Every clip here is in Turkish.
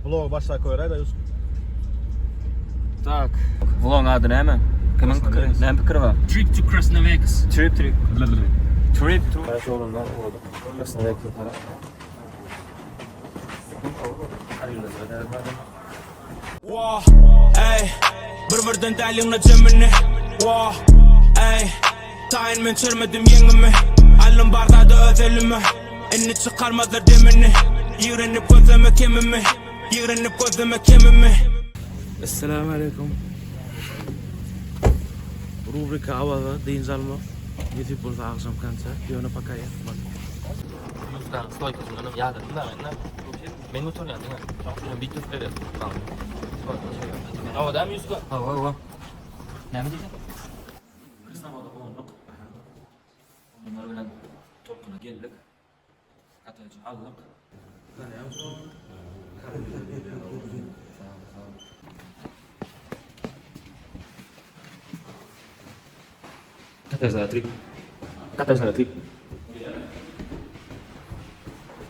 Vlog başla koyaraydı Yusuf. Tak. Vlog adı ne mi? Kimin fikri? Ne fikri var? Trip to Krasnovegas. Trip to... Ben şu oğlumdan oldum. Krasnovegas para. Wah, ey, bir-birden dälýäňne jemini. Wah, ey, taýyn men çürmedim ýeňimi. Alym barda öz elimi. Inni çykarmadyr demini. Ýigrenip gözüme kemimi. Ýigrenip gözüme kemimi. Assalamu alaikum. Rubrika Avaza deyin zalma. YouTube bolsa akşam kança. Ýöne pakaya. Yusuf'tan stoy kızımdan yardım da ben motor yandım. Şunu bir tut verir. Tamam. Hava da mı Yusuf? Hava. Ne mi diyeceksin? Kırsamada olduk. Bunlar bilen topuna geldik. Katayıcı aldık. Katayıcı trik. Katayıcı trik.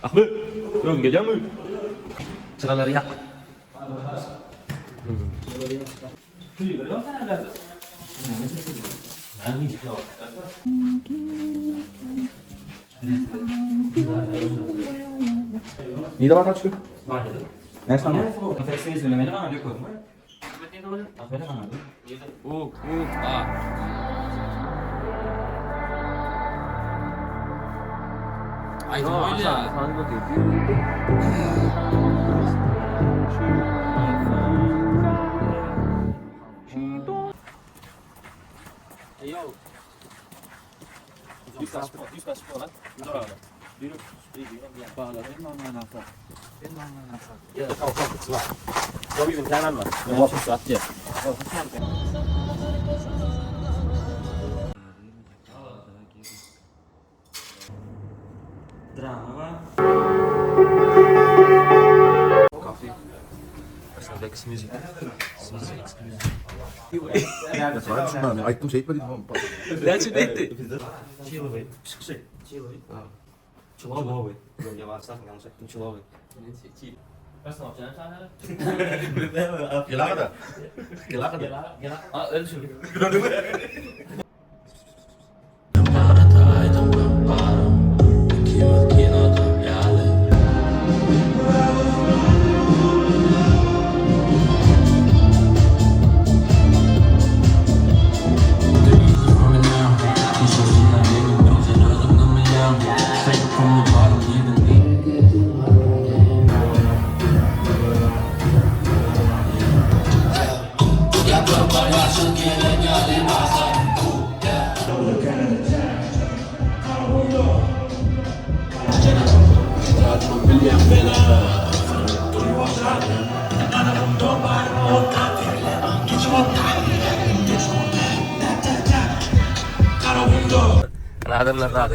Ahmet, yok geliyor mu? Sıraları yak. Niye de var kaç gün? Ne sana? Konferansını söylemeni bana diyor koyma. Aferin bana. Ay öyle ya. Yo. Yüz kaç falan. Dur abi. Bir bağla. Ben anlamadım. Ya kalk. Ya bizim kanal var. Ben bakıp satacağım. Drama. Coffee. Personal music. Das war schon mal. Ayıktım şey etmedi. That's it. Человек. Человек. Человек. Я вас так не знаю. Человек. Personal channel. Gel da. Gel. Aa öyle şey. Adamlar da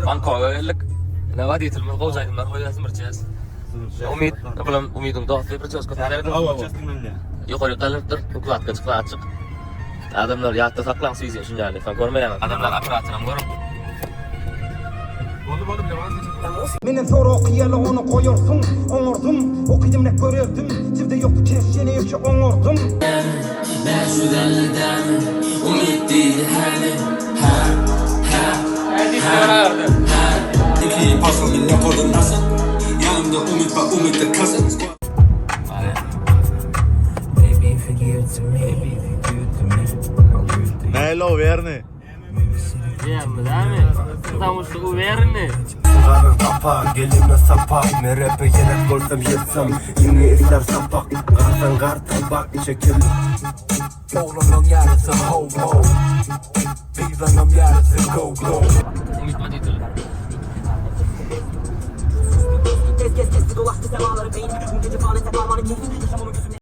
banko geldik. Ne var diye tılmır kovzaydılar. Öyle sımıracağız. Umidum da yapacağız. Yukarı kalıptır. Kulak kaçık. Adamlar yatta saklansın izin şunu yani. Sen görmeyen adamlar aparatına mı görün? Menden sonra okuyalı onu koyuyorsun, oňurdum, okydum ne görürdüm, sirde yoktu keşyeni ýokça oňurdum. Ben şu denliden umut değil İki pasımın ne kodun nasıl? Yanımda umut var, umut da kasın. Baby forgive to me. Hello Verne. Diyemmi değil mi? Tam şu uverini. Sigaranın kapağı, gelimle sapak. Merepe yenek görsem yetsem. Yine ister sapak. Kardan kartan bak çekelim. Oğlunun yarısı ho ho. Piranım yarısı go go. Umut var diye Kes dolaştı semaları beyin. Bu gece falan tek armanı keyif. Yaşamamın gözümle.